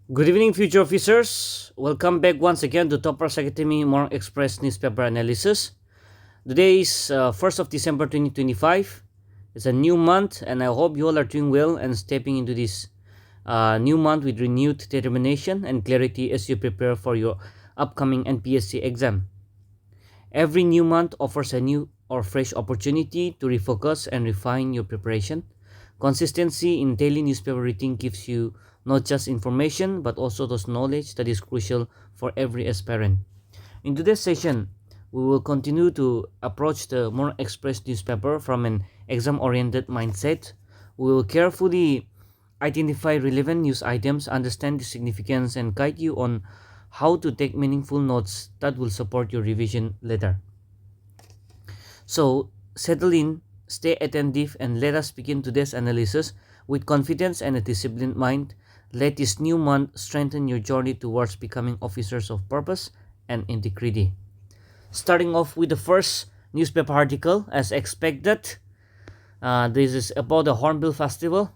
Good evening, future officers. Welcome back once again to Toppers Academy Morung Express newspaper analysis. Today is 1st of December 2025. It's a new month, and I hope you all are doing well and stepping into this new month with renewed determination and clarity as you prepare for your upcoming NPSC exam. Every new month offers a new or fresh opportunity to refocus and refine your preparation. Consistency in daily newspaper reading gives you not just information but also those knowledge that is crucial for every aspirant. In today's session, we will continue to approach the Morning Express newspaper from an exam-oriented mindset. We will carefully identify relevant news items, understand the significance, and guide you on how to take meaningful notes that will support your revision later. So, settle in, stay attentive, and let us begin today's analysis with confidence and a disciplined mind. Let this new month strengthen your journey towards becoming officers of purpose and integrity. Starting off with the first newspaper article, as expected, this is about the Hornbill Festival.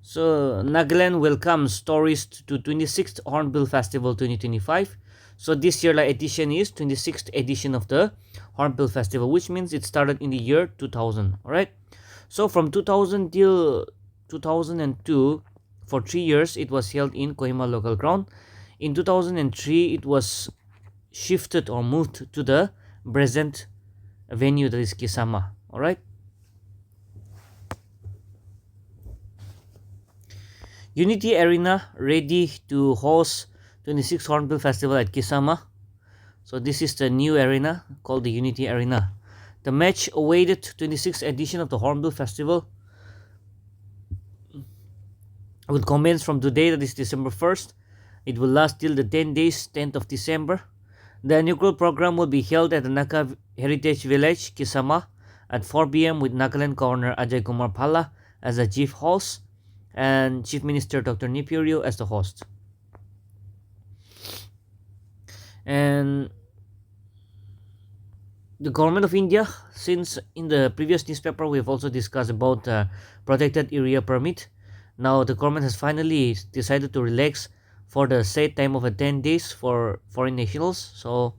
So, Nagaland welcomes tourists to 26th Hornbill Festival 2025. So this year edition is 26th edition of the Hornbill Festival, which means it started in the year 2000. Alright. So from 2000 till 2002, for 3 years, it was held in Kohima local ground. In 2003, it was shifted or moved to the present venue, that is Kisama. Alright. Unity Arena ready to host 26th Hornbill Festival at Kisama. So this is the new arena called the Unity Arena. The match awaited 26th edition of the Hornbill Festival will commence from today, that is December 1st. It will last till the 10 days, 10th of December. The inaugural program will be held at the Naka Heritage Village, Kisama, at 4 p.m. with Nagaland Governor Ajay Kumar Phalla as the chief host and Chief Minister Dr. Nipurio as the host. And the government of India, since in the previous newspaper we have also discussed about protected area permit, now the government has finally decided to relax for the set time of 10 days for foreign nationals. So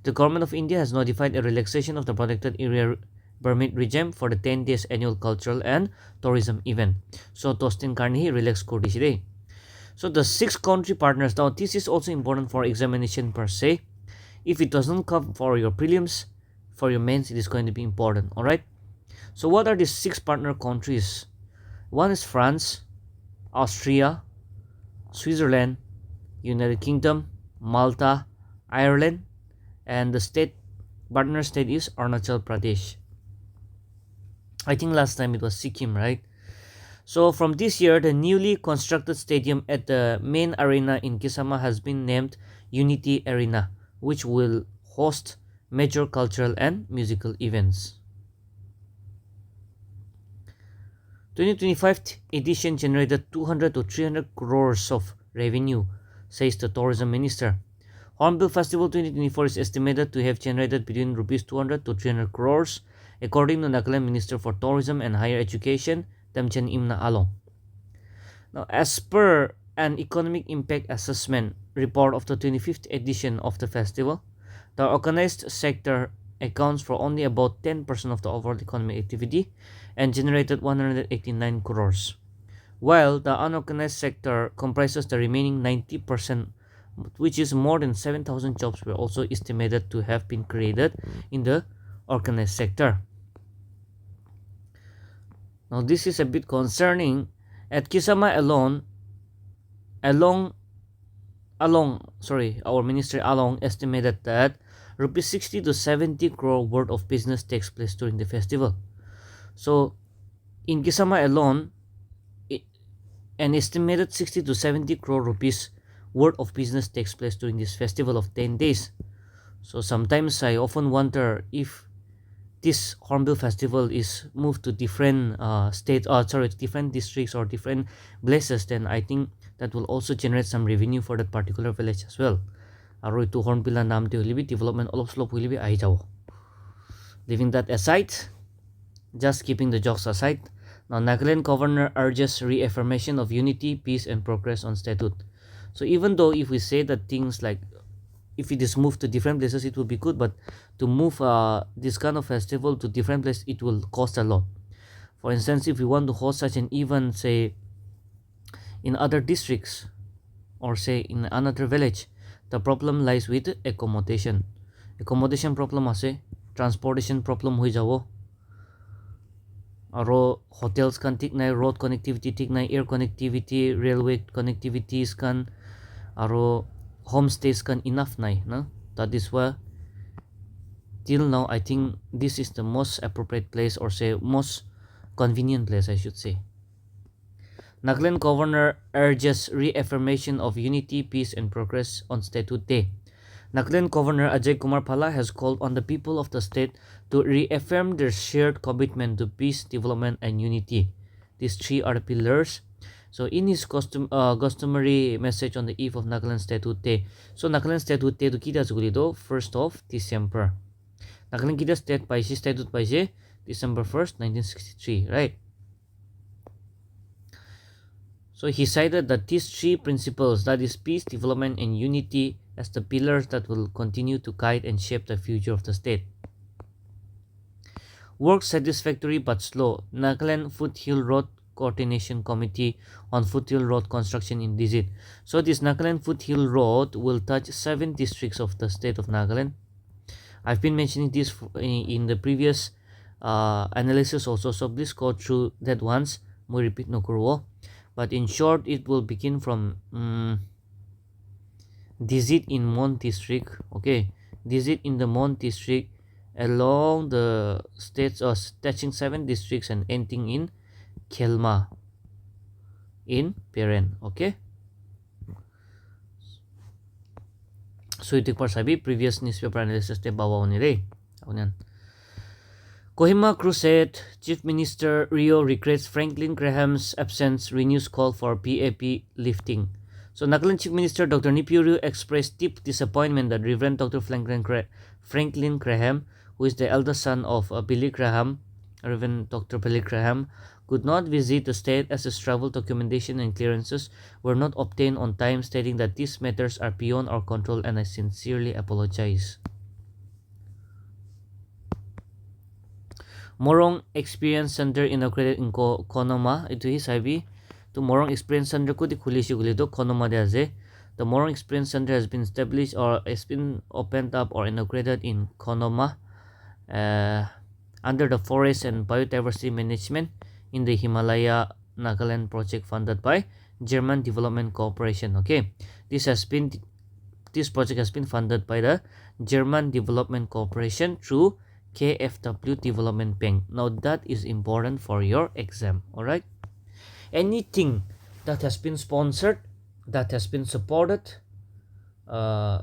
the government of India has notified a relaxation of the protected area permit regime for the 10 days annual cultural and tourism event. So Tostin Karni relaxed Kurdish Day. So the 6 country partners, now this is also important for examination per se. If it doesn't come for your prelims, for your mains it is going to be important. Alright. So what are these 6 partner countries? One is France, Austria, Switzerland, United Kingdom, Malta, Ireland, and the state partner state is Arunachal Pradesh. I think last time it was Sikkim, right? So from this year, the newly constructed stadium at the main arena in Kisama has been named Unity Arena, which will host major cultural and musical events. 2025 edition generated 200 to 300 crores of revenue, says the tourism minister. Hornbill Festival 2024 is estimated to have generated between rupees 200 to 300 crores, according to Nagaland Minister for Tourism and Higher Education, Tamchen Imna Along. Now, as per an economic impact assessment report of the 25th edition of the festival, the organized sector accounts for only about 10% of the overall economic activity and generated 189 crores, while the unorganized sector comprises the remaining 90%, which is more than 7,000 jobs were also estimated to have been created in the organized sector. Now this is a bit concerning. At Kisama alone, our minister Along estimated that rupees 60 to 70 crore worth of business takes place during the festival. So in Kisama alone, an estimated 60 to 70 crore rupees worth of business takes place during this festival of 10 days. So sometimes I often wonder if this Hornbill Festival is moved to different different districts or different places, then I think that will also generate some revenue for that particular village as well. Aro itu Hornbill na naam te development all of slope will be ahi jao. Leaving that aside, just keeping the jokes aside, Now, Nagaland governor urges reaffirmation of unity, peace, and progress on statehood. So even though if we say that things like if it is moved to different places, it will be good, but to move this kind of festival to different places, it will cost a lot. For instance, if we want to host such an event, say in other districts or say in another village, the problem lies with accommodation. Accommodation problem ase, transportation problem hui jabo, aro hotels kan tik nai, road connectivity tik nai, air connectivity, railway connectivities kan, aro homestays kan enough nai, no? That is why till now I think this is the most appropriate place, or say most convenient place I should say. Nagaland governor urges reaffirmation of unity, peace, and progress on Statehood Day. Nagaland Governor Ajay Kumar Phala has called on the people of the state to reaffirm their shared commitment to peace, development, and unity. These three are the pillars. So in his customary message on the eve of Nagaland Statehood Day, so Nagaland Statehood Day to kita do 1st of December. Nagaland kita state paise statehood paise December 1st, 1963, right? So he cited that these three principles, that is peace, development, and unity, as the pillars that will continue to guide and shape the future of the state. Work satisfactory but slow. Nagaland Foothill Road Coordination Committee on Foothill Road construction in visit. So this Nagaland Foothill Road will touch 7 districts of the state of Nagaland. I've been mentioning this in the previous analysis also, so please go through that once. Mo repeat no kurwo. But in short, it will begin from Dizit in Mon district. Okay, Dizit in the Mon district along the states or touching 7 districts and ending in Kelma in Peren. Okay. So itu persabi previous newspaper analysis te bawa ni re. Kohima Crusade, Chief Minister Rio regrets Franklin Graham's absence, renews call for PAP lifting. So Nagaland Chief Minister Dr. Nipiu Rio expressed deep disappointment that Reverend Dr. Franklin Graham, who is the eldest son of Billy Graham, Reverend Dr. Billy Graham, could not visit the state as his travel documentation and clearances were not obtained on time, stating that these matters are beyond our control and I sincerely apologize. Morung Experience Center inaugurated in Konoma. Ito hi sabi to Morung Experience Center ko di khulisi to Konoma de aje. The Morung Experience Center has been established or has been opened up or inaugurated in Konoma under the Forest and Biodiversity Management in the Himalaya Nagaland project funded by German Development Corporation. Okay, this project has been funded by the German Development Corporation through KfW Development Bank. Now that is important for your exam. All right, anything that has been sponsored, that has been supported, or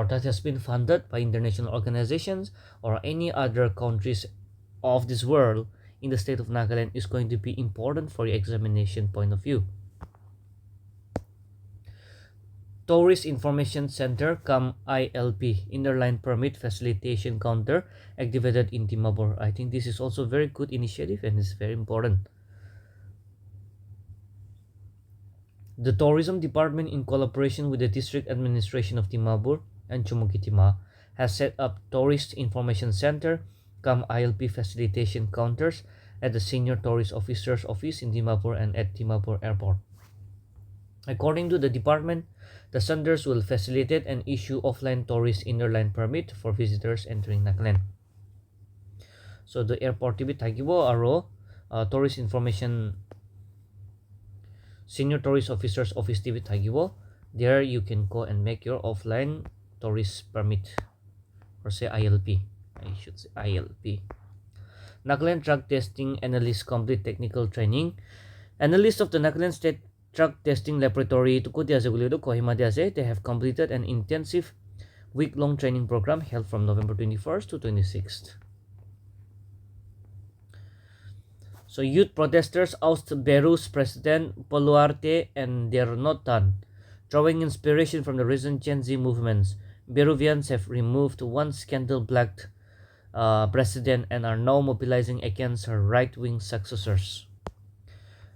that has been funded by international organizations or any other countries of this world in the state of Nagaland is going to be important for your examination point of view. Tourist Information Center cum ILP, Inner Line Permit Facilitation Counter, activated in Timabur. I think this is also very good initiative and is very important. The Tourism Department, in collaboration with the District Administration of Timabur and Chumukitima, has set up Tourist Information Center cum ILP facilitation counters at the Senior Tourist Officer's Office in Timabur and at Timabur Airport. According to the department, the centers will facilitate and issue offline tourist inner line permit for visitors entering Nagaland. So the airport TV tagibo aro tourist information Senior Tourist Officer's Office TV tagibo. There you can go and make your offline tourist permit, or say ILP. I should say ILP. Nagaland Drug Testing Analyst complete technical training. Analysts of the Nagaland State Drug Testing Laboratory to Kohima, they have completed an intensive week-long training program held from November 21st to 26th. So youth protesters oust Beru's President Boluarte and they're not done. Drawing inspiration from the recent Gen Z movements, Peruvians have removed one scandal-plagued president and are now mobilizing against her right-wing successors.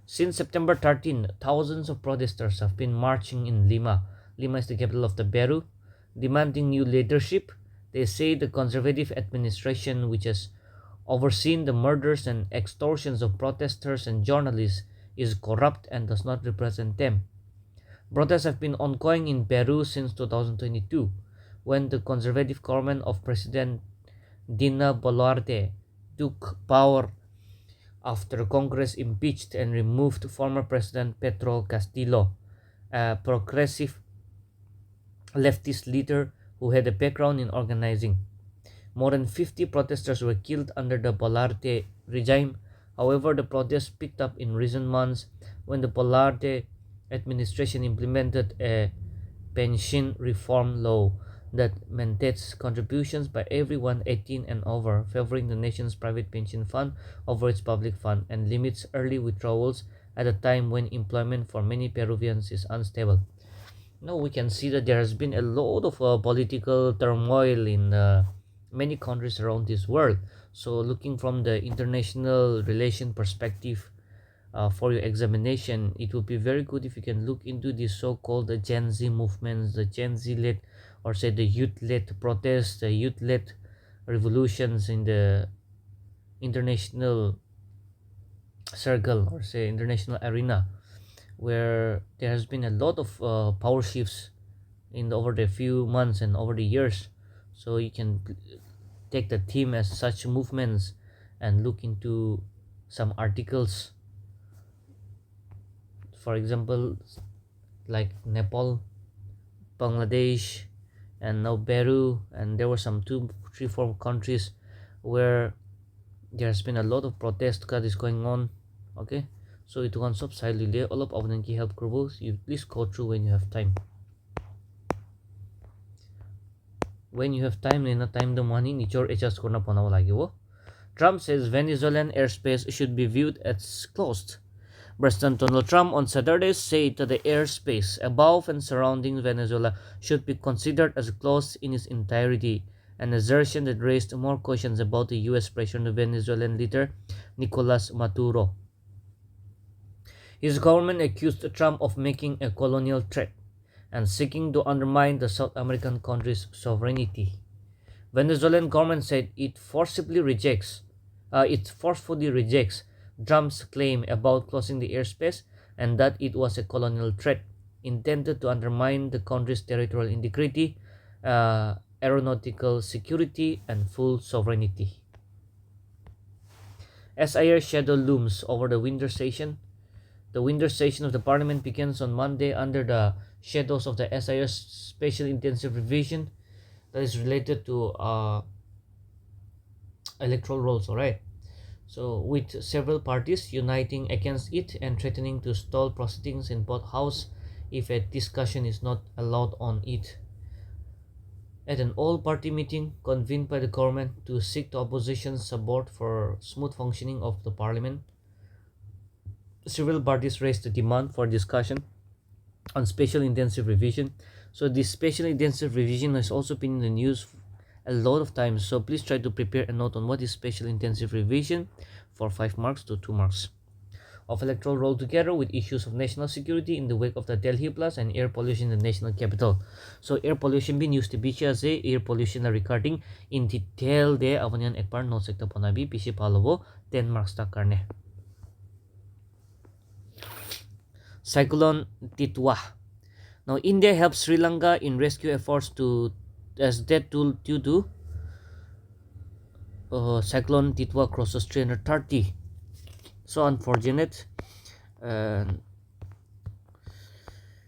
Since September 13, thousands of protesters have been marching in Lima. Lima is the capital of the Peru, demanding new leadership. They say the conservative administration, which has overseen the murders and extortions of protesters and journalists, is corrupt and does not represent them. Protests have been ongoing in Peru since 2022, when the conservative government of President Dina Boluarte took power after Congress impeached and removed former President Pedro Castillo, a progressive leftist leader who had a background in organizing. More than 50 protesters were killed under the Boluarte regime. However, the protests picked up in recent months when the Boluarte administration implemented a pension reform law that mandates contributions by everyone 18 and over, favoring the nation's private pension fund over its public fund, and limits early withdrawals at a time when employment for many Peruvians is unstable. Now we can see that there has been a lot of political turmoil in many countries around this world. So looking from the international relation perspective, for your examination, it would be very good if you can look into the so-called Gen Z movements, the Gen Z-led, or say the youth-led protests, the youth-led revolutions in the international circle, or say international arena, where there has been a lot of power shifts in over the few months and over the years. So you can take the theme as such movements and look into some articles, for example, like Nepal, Bangladesh, and now Peru, and there were some two, three, four countries where there has been a lot of protest that is going on. Okay, so it one subside all of Avnanki help groups. You please go through when you have time. When you have time, in a time the money nichor adjust korna panao lagyo. Trump says Venezuelan airspace should be viewed as closed. President Donald Trump on Saturday said that the airspace above and surrounding Venezuela should be considered as closed in its entirety, an assertion that raised more questions about the U.S. pressure on the Venezuelan leader Nicolas Maduro. His government accused Trump of making a colonial threat and seeking to undermine the South American country's sovereignty. Venezuelan government said it forcefully rejects Trump's claim about closing the airspace and that it was a colonial threat intended to undermine the country's territorial integrity, aeronautical security, and full sovereignty. SIR shadow looms over the winter session. The winter session of the parliament begins on Monday under the shadows of the SIR special intensive revision that is related to electoral rolls. Alright, so with several parties uniting against it and threatening to stall proceedings in both houses if a discussion is not allowed on it. At an all-party meeting convened by the government to seek the opposition's support for smooth functioning of the parliament, several parties raised the demand for discussion on special intensive revision. So this special intensive revision has also been in the news a lot of times, so please try to prepare a note on what is special intensive revision for 5 marks to 2 marks of electoral roll together with issues of national security in the wake of the Delhi Blast and air pollution in the national capital. So air pollution being used to be as air pollution regarding in detail de avanian ekpar no sekta ponabi pisi palovo 10 marks ta karne. Cyclone Titwa. Now India helps Sri Lanka in rescue efforts to as death toll due to Cyclone Titwa crosses 330. So unfortunate.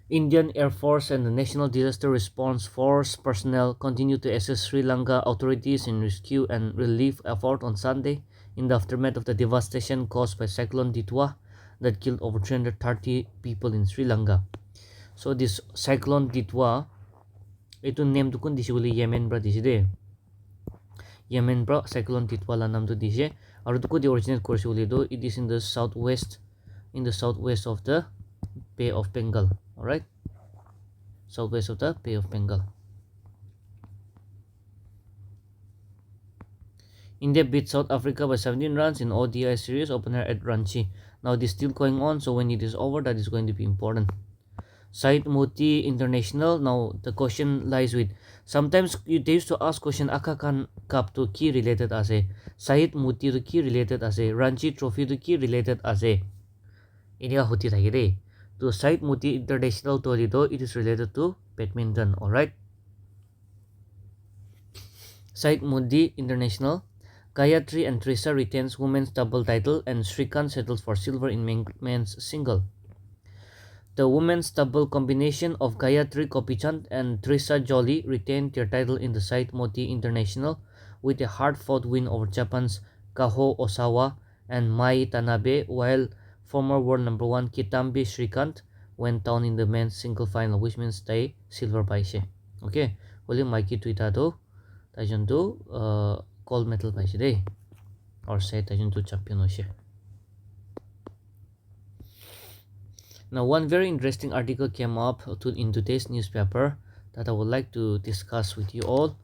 Indian Air Force and the National Disaster Response Force personnel continue to assist Sri Lanka authorities in rescue and relief effort on Sunday in the aftermath of the devastation caused by Cyclone Titwa that killed over 330 people in Sri Lanka. So this Cyclone Titwa, ito name to kun disuli Yemen bra diside. Yemen bra Cyclone Titwa la nam to dise. Aru to the original course do it is in the southwest of the Bay of Bengal. Alright, southwest of the Bay of Bengal. India beat South Africa by 17 runs in ODI series opener at Ranchi. Now it is still going on, so when it is over, that is going to be important. Syed Moti International. Now the question lies with, sometimes they used to ask question Akka Khan Cup to key related as a Syed Moti to key related as a Ranchi Trophy to key related as a India hoti thakide. To Syed Moti International to it is related to badminton. Alright. Syed Modi International. Gayatri and Trisa retains women's double title and Srikanth settles for silver in men's single. The women's double combination of Gayatri Kopichand and Trisa Jolie retained their title in the Syed Moti International with a hard-fought win over Japan's Kaho Osawa and Mai Tanabe, while former world number 1 Kitambi Srikanth went down in the men's single final, which means they silver paise. Okay, only Mikey Twitter to Tajon to gold medal paise day or say Tajon to champion oshe. Now, one very interesting article came up in today's newspaper that I would like to discuss with you all.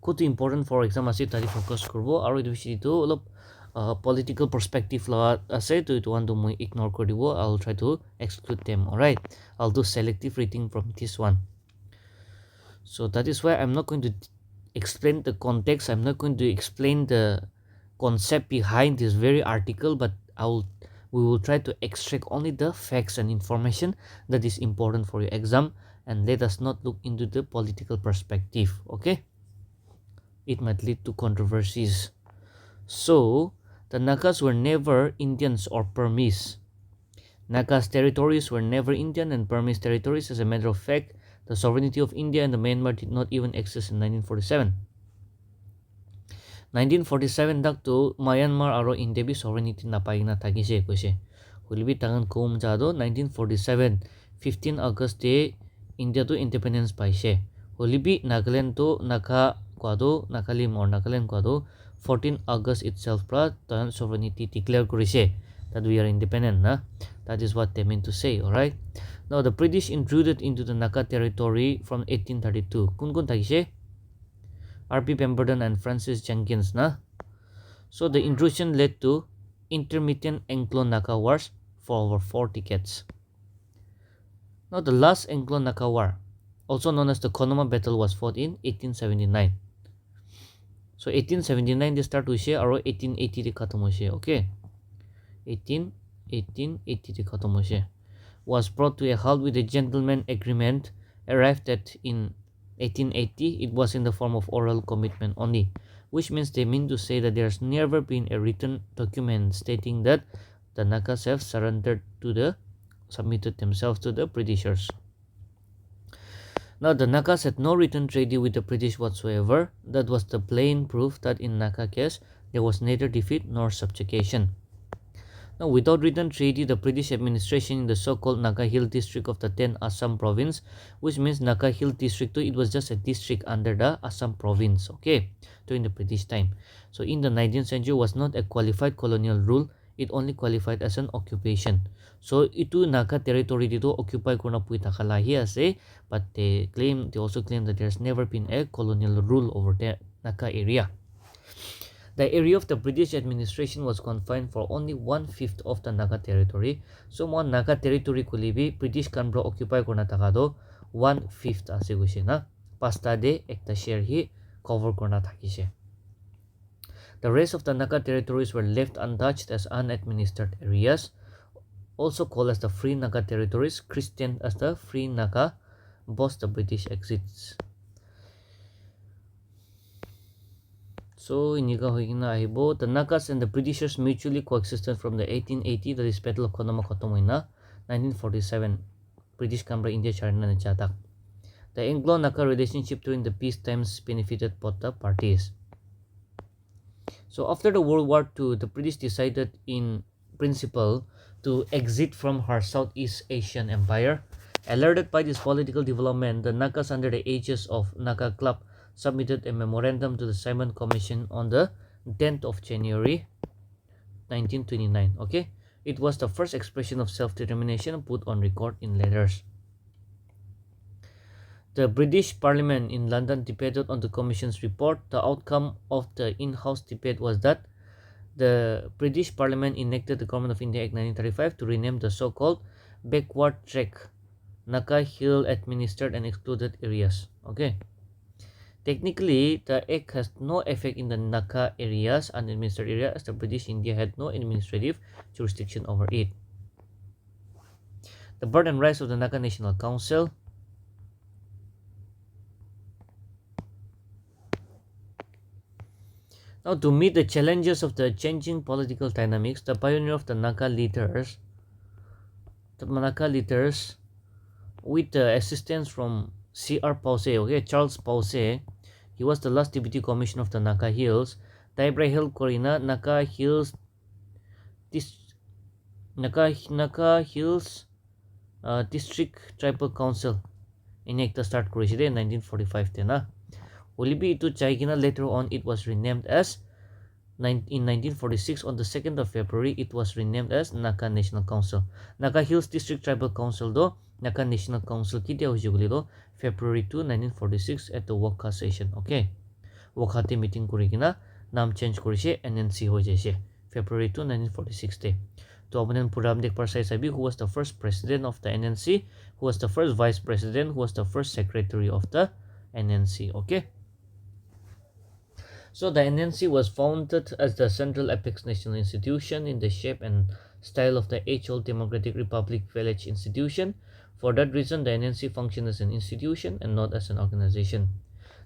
Quite important for exam asi tari focus korbo aro edu bishi to olop political perspective la ase to itu one to moi ignore koribo. I'll try to exclude them. All right, I'll do selective reading from this one. So that is why I'm not going to explain the context. I'm not going to explain the concept behind this very article, but we will try to extract only the facts and information that is important for your exam, and let us not look into the political perspective. Okay, it might lead to controversies. So the Nagas were never Indians or Burmese. Nagas territories were never Indian and Burmese territories. As a matter of fact, the sovereignty of India and the Myanmar did not even exist in 1947. 1947 dak to Myanmar aro India bi sovereignty na paigna thagise koise. Hulbi tangan kum jado 1947 15 August de India to independence paise. Hulbi Nagaland to Naka kwado Nakalim or Nagaland kwado 14 August itself pra tan sovereignty declare korise that we are independent na. That is what they mean to say. All right. Now the British intruded into the Naka territory from 1832. Kun thagise R.P. Pemberton and Francis Jenkins na. So the intrusion led to intermittent Anglo-Naka wars for over 4 decades. Now the last Anglo-Naka war, also known as the Konoma battle, was fought in 1879. So 1879 they start to share or 1880 they khatam hoise. Okay, 1880 they khatam hoise. Was brought to a halt with a gentleman agreement arrived at in 1880. It was in the form of oral commitment only, which means they mean to say that there's never been a written document stating that the Nagas have submitted themselves to the Britishers. Now the Nagas had no written treaty with the British whatsoever. That was the plain proof that in Naga case there was neither defeat nor subjugation. Now, without written treaty, the British administration in the so-called Naga Hill district of the 10th Assam province, which means Naga Hill district, it was just a district under the Assam province, okay, during the British time. So in the 19th century was not a qualified colonial rule, it only qualified as an occupation. So itu Naga territory dito occupy ko na pui takalahi ase, but they also claim that there's never been a colonial rule over the Naga area. The area of the British administration was confined for only 1/5 of the Naga territory. So mo Naga territory ko libi British kanbro occupy korna takado 1/5 ase guise na. Pasta de ekta share hi cover korna thakise. The rest of the Naga territories were left untouched as unadministered areas, also called as the Free Naga territories, christened as the Free Naga, both the British exits. So in the Nagas and the Britishers mutually coexisted from the 1880, that is Battle of Konoma Kotomoina, 1947, British Cambra India China and Chatak. The Anglo-Naga relationship during the peace times benefited both the parties. So after the World War II, the British decided in principle to exit from her Southeast Asian empire. Alerted by this political development, the Nagas under the aegis of Naga Club submitted a memorandum to the Simon Commission on the 10th of January 1929. Okay, it was the first expression of self-determination put on record in letters. The British Parliament in London debated on the Commission's report. The outcome of the in-house debate was that the British Parliament enacted the Government of India Act 1935 to rename the so-called backward track Naka Hill administered and excluded areas. Okay. Technically, the act has no effect in the Naka areas, unadministered area, as the British India had no administrative jurisdiction over it. The birth and rise of the Naka National Council. Now, to meet the challenges of the changing political dynamics, the pioneer of the Naka leaders, with the assistance from C.R. Pause, okay, Charles Pause, he was the last deputy commissioner of the Naka Hills. Taibra Hill Corina, Naka Hills, Naka Hills District Tribal Council enacted the start in 1945 tena. Ulibi itu Chaigina, later on it was renamed as in 1946 on the 2nd of February it was renamed as Naka National Council. Naka Hills District Tribal Council do Naka National Council kitia hujuguli do February 2 1946 at the Wokha session. Okay, Wokhate meeting kurigina naam change kurise NNC ho jaise February 2 1946 te. To Abonan Puramdek Parsai Sabi, who was the first president of the NNC, who was the first vice president, who was the first secretary of the NNC. Okay. So the NNC was founded as the Central Apex National Institution in the shape and style of the age-old Democratic Republic Village Institution. For that reason, the NNC functioned as an institution and not as an organization.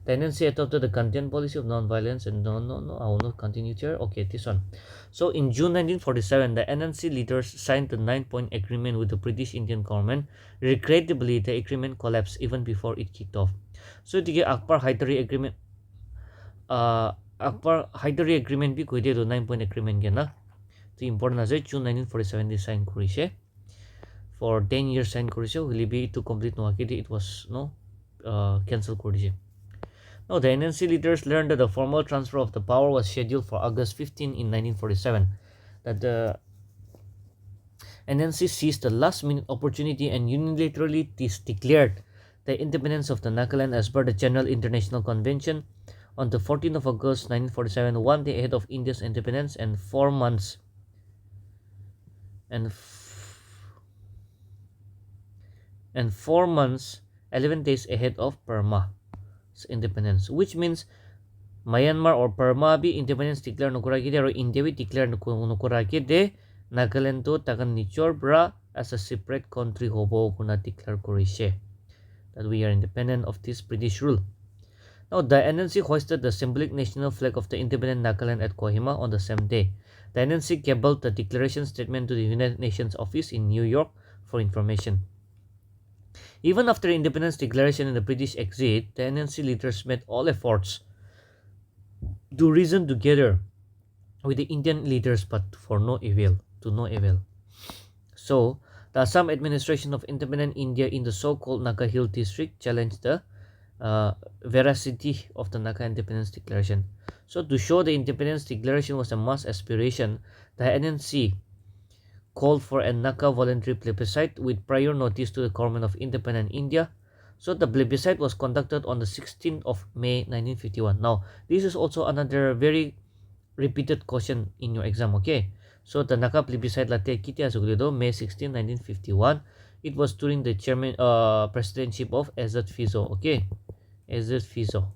The NNC adopted the content policy of non-violence and no, I will not continue here. Okay, this one. So in June 1947, the NNC leaders signed the 9-point agreement with the British Indian government. Regrettably, the agreement collapsed even before it kicked off. So the Akbar Hyderabad agreement Akbar Hyderabad agreement भी कोई दे दो 9-point agreement के ना तो important আছে June 1947 they sign करिसे for 10 years sign करिसे will be to complete no it was no cancel करिसे. Now the NNC leaders learned that the formal transfer of the power was scheduled for August 15 in 1947. That the NNC seized the last minute opportunity and unilaterally declared the independence of the Nagaland as per the General International Convention on the 14th of August 1947, one day ahead of India's independence and 4 months 11 days ahead of Burma's independence, which means Myanmar or Burma be independence declare nukuraki or India be declare nukuraki de Nagaland to takan nichor bra as a separate country hobo kuna declare korishe that we are independent of this British rule. Now, the NNC hoisted the symbolic national flag of the independent Nagaland at Kohima on the same day. The NNC cabled the declaration statement to the United Nations office in New York for information. Even after independence declaration and the British exit, the NNC leaders made all efforts to reason together with the Indian leaders, but to no avail. So, the Assam administration of independent India in the so-called Naga Hill district challenged the veracity of the Naka Independence Declaration. So to show the Independence Declaration was a mass aspiration, the NNC called for a Naka voluntary plebiscite with prior notice to the government of independent India. So the plebiscite was conducted on the 16th of May 1951. Now this is also another very repeated question in your exam. Okay, so the Naka plebiscite latte kitia sugrido May 16, 1951. It was during the presidency of Azad Fizo. Okay, Azad Fizo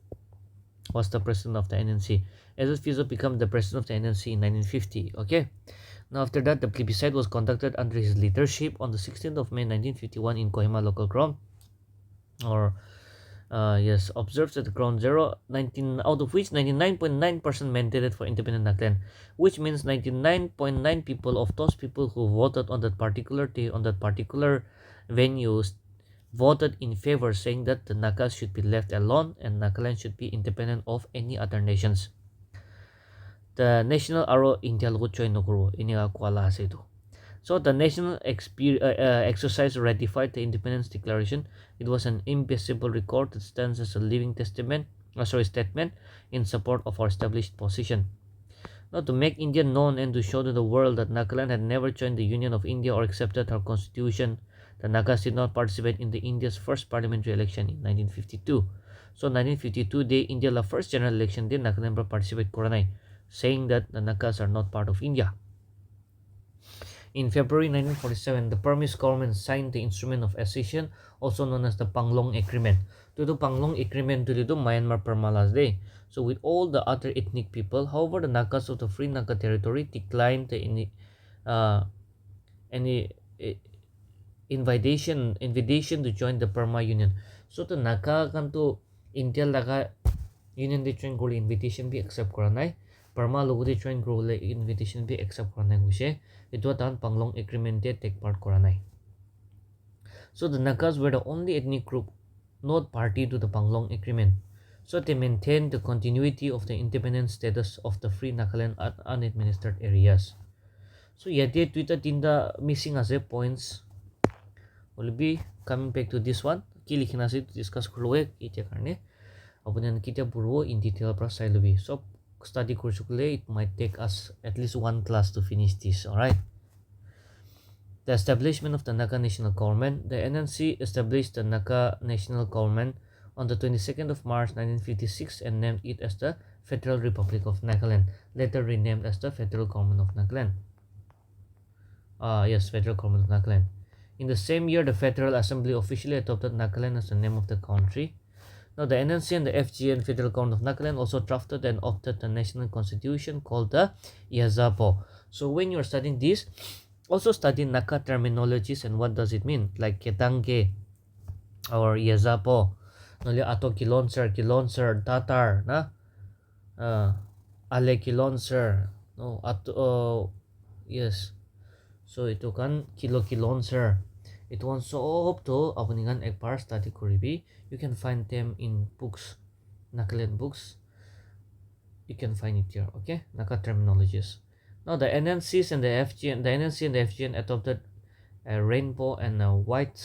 was the president of the NNC. Azad Fizo became the president of the NNC in 1950. Okay, now after that the plebiscite was conducted under his leadership on the 16th of May 1951 in Kohima local ground, or observed at the ground zero, 19 out of which 99.9% mandated for independent Nagaland, which means 99.9 people of those people who voted on that particular day on that particular venues voted in favor, saying that the Nagas should be left alone and Nagaland should be independent of any other nations. The national aro India luchoy nokuro iniga kwala asetu. So the national exercise ratified the Independence Declaration. It was an impassable record that stands as a living statement in support of our established position. Now, to make India known and to show to the world that Nagaland had never joined the Union of India or accepted her constitution, The Nagas did not participate in the India's first parliamentary election in 1952. So 1952 day India la first general election day Nagaland participate koranai, saying that the Nagas are not part of India. In February 1947, the Burmese government signed the Instrument of Accession, also known as the Panglong Agreement. To the Panglong Agreement to the Myanmar Parmalas Day. So with all the other ethnic people, however, the Nagas of the Free Naga territory declined any invitation to join the Burma Union. So the Naga kan to India laga Union de join goli invitation be accept koranai. Burma logo de join goli invitation be accept koranai gushe. Itu tan Panglong Agreement de take part koranai. So the Nagas were the only ethnic group not party to the Panglong Agreement. So they maintained the continuity of the independent status of the Free Nagaland at unadministered areas. So yet Twitter tinda missing as a points. Will be coming back to this one. Ki likhina ase discuss kruwe ite karne. Apunian kita burwo in detail pra sai lubi. So study kursukule it might take us at least one class to finish this. Alright. The establishment of the Naga National Government. The NNC established the Naga National Government on the 22nd of March 1956 and named it as the Federal Republic of Nagaland, later renamed as the Federal Government of Nagaland. Yes, Federal Government of Nagaland. In the same year, the Federal Assembly officially adopted Nagaland as the name of the country. Now, the NNC and the FGN Federal Government of Nagaland also drafted and opted the national constitution called the Yazapo. So when you're studying this, also study Naka terminologies and what does it mean, like Ketange or Yazapo, noli ato kilonser, Tatar, na, ale kilonser, no, ato, yes. So ito kan kilonser. Ito kan soop to apuningan ekpar study kuribi. You can find them in books, Nagaland books. You can find it here, okay? Naka terminologies. Now the NNC and the FGN adopted a rainbow and a white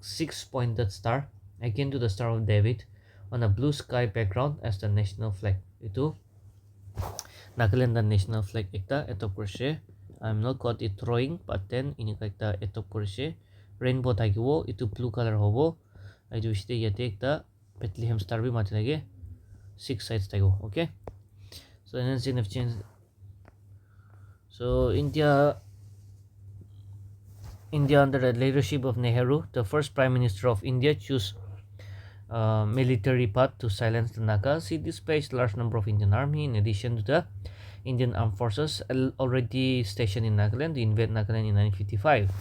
six-pointed star, akin to the Star of David, on a blue sky background as the national flag. Itu Nagaland the national flag ekta etop kurse. I'm not got it drawing, but then ini ekta etop kurse. Rainbow tagiwo itu blue color hobo. Itu ishte yate ekta Bethlehem star bi mati lage. 6 sides tagiwo, okay? So NNC and FGN. So India under the leadership of Nehru, the first Prime Minister of India, chose military path to silence the Nagas. He dispatched a large number of Indian army in addition to the Indian armed forces already stationed in Nagaland to invade Nagaland in 1955.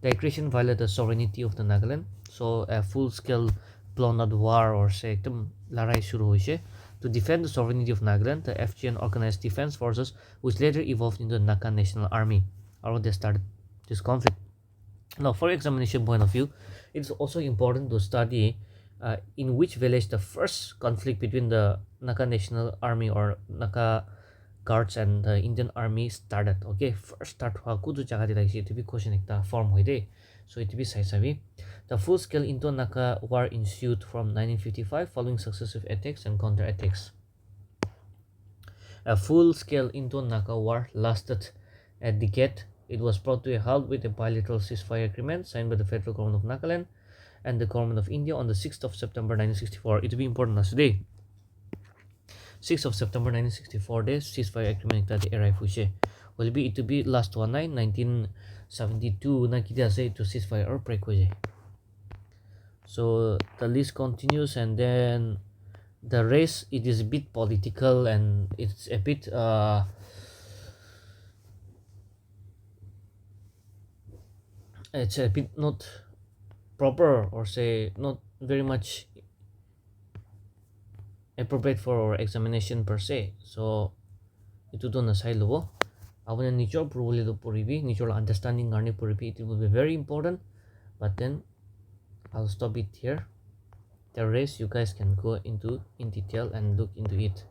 The aggression violated the sovereignty of the Nagaland. So a full-scale blown-out war or say larai shuru hoise. To defend the sovereignty of Nagaland, the FGN organized defense forces, which later evolved into the Naga National Army, or they started this conflict. Now, for examination point of view, it's also important to study in which village the first conflict between the Naga National Army or Naga Guards and the Indian Army started. Okay, first start kudu jaga di lagi itu bi question ekta form hoide. So it be sai sabi. The full-scale Indo-Naga war ensued from 1955 following successive attacks and counter-attacks. A full-scale Indo-Naga war lasted a decade. It was brought to a halt with a bilateral ceasefire agreement signed by the Federal Government of Nagaland and the Government of India on the 6th of September 1964. It will be important as today. 6th of September 1964 day ceasefire agreement that arrived fushe. Will be it to be last one night 1972 na kita say to ceasefire or break hoje. So the list continues, and then the race, it is a bit political and it's a bit not proper, or say not very much appropriate for examination per se. So itu to nasai lobo abuna nijor probably do puribi nijor understanding garni puribi, it will be very important. But then I'll stop it here. The rest you guys can go into in detail and look into it.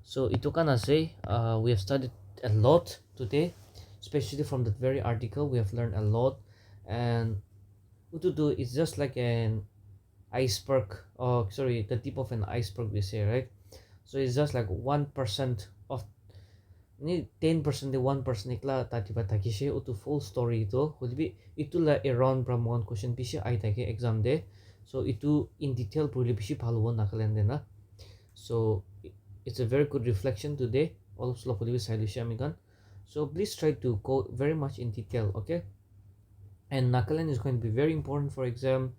So itu kana say we have studied a lot today, especially from that very article. We have learned a lot, and ututu is just like an iceberg, oh sorry, the tip of an iceberg we say, right? So it's just like 1% of ni 10% de 1% ikla tatiba takishe utu full story to holibi itu la around from one question pishi ai take exam de so itu in detail purely pishi bhalo Nagaland de na so it's a very good reflection today all of slow holibi sailisha amigan so please try to go very much in detail, okay? And Nagaland is going to be very important for exam.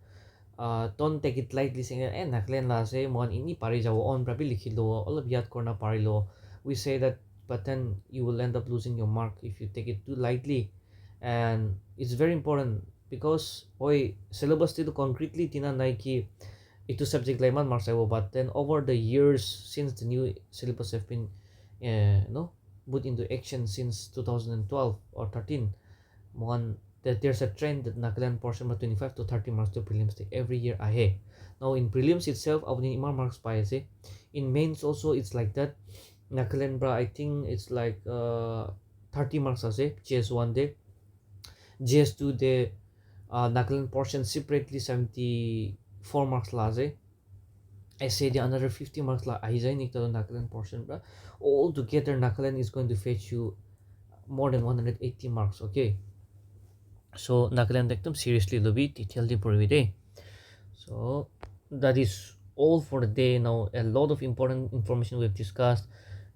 Don't take it lightly saying Nagaland la se mon ini pari jawo on prabi likhilo all of yat korna parilo. We say that, but then you will end up losing your mark if you take it too lightly. And it's very important because oi syllabus to concretely tina naiki itu subject layman marks I but then over the years since the new syllabus have been no put into action since 2012 or 13 one that there's a trend that Nagaland portion of 25 to 30 marks to prelims every year ahead. Now in prelims itself, I would imar marks by say. In mains also it's like that. Nagaland bra I think it's like 30 marks as GS 1 day, GS 2 day. Nagaland portion separately 74 marks la I say the another 50 marks la I say Nagaland portion bra. All together Nagaland is going to fetch you more than 180 marks, okay? So Nagaland ekdom seriously lobi detailed purvi day. So that is all for the day. Now a lot of important information we've discussed.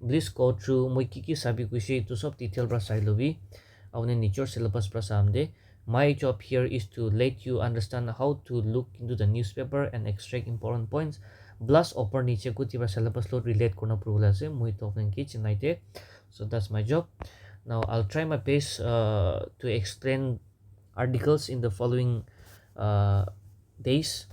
Please go through moi kiki sabi kushi to sub detail bra sai lobi avne nature syllabus bra samde. My job here is to let you understand how to look into the newspaper and extract important points. Plus upper niche kuti bra syllabus load relate korna purula ase moi to ki chinaite. So that's my job. Now I'll try my best to explain articles in the following days.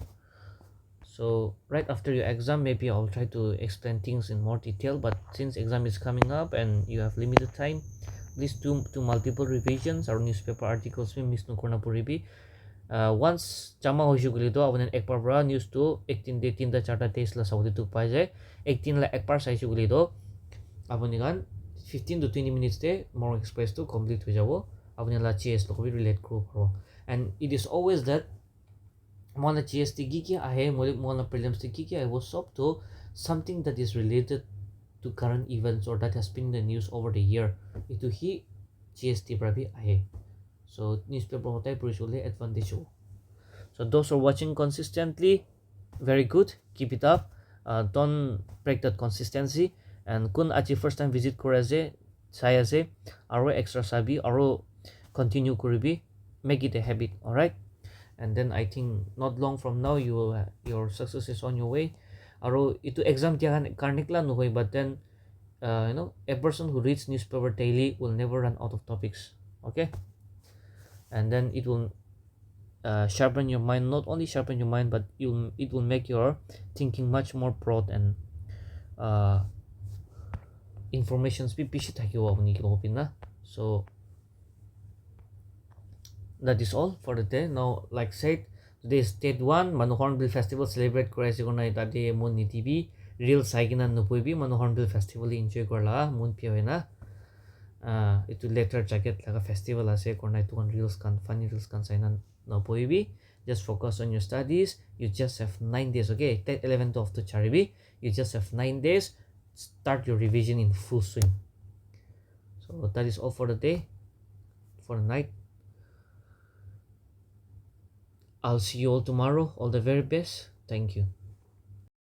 So right after your exam maybe I'll try to explain things in more detail, but since exam is coming up and you have limited time, please do multiple revisions or newspaper articles में miss नकरना पड़ेगी. Once जमा हो चुके तो आपने एक बार बड़ा news तो एक दिन दे तीन दा चार days ला साउदी तो पाए जाए एक दिन ला एक बार साइज चुके तो आपने गान 15 to 20 minutes they Morung Express तो complete हो जाओ आपने ला CS तो कभी relate करो. And it is always that Mona GST giki ahe mona prelims giki I was up to something that is related to current events or that has been in the news over the year. Itu hi GST prabi ahe. So newspaper hotai usually advantage. So those who are watching consistently, very good. Keep it up. Don't break that consistency. And kun achi first time visit koraze saya se aro extra sabi aro continue kuribi. Make it a habit. Alright. And then I think not long from now you will your success is on your way. Aro itu exam tiakan karnikla no hoy, but then a person who reads newspaper daily will never run out of topics, okay? And then it will sharpen your mind, not only sharpen your mind, but it will make your thinking much more broad and information speed pishi thakiwa apni kilopina. So that is all for the day. Now like said, today is state 1 Hornbill festival celebrate koraise gona ita de mon ni tv real saigina no poibi Hornbill festival enjoy korla mon piawena itu letter jacket laga festival ase korna itu on reels kan funny reels kan saina no poibi. Just focus on your studies. You just have 9 days, okay? 10 11 12 to charibi you just have 9 days. Start your revision in full swing. So that is all for the day, for the night. I'll see you all tomorrow. All the very best. Thank you.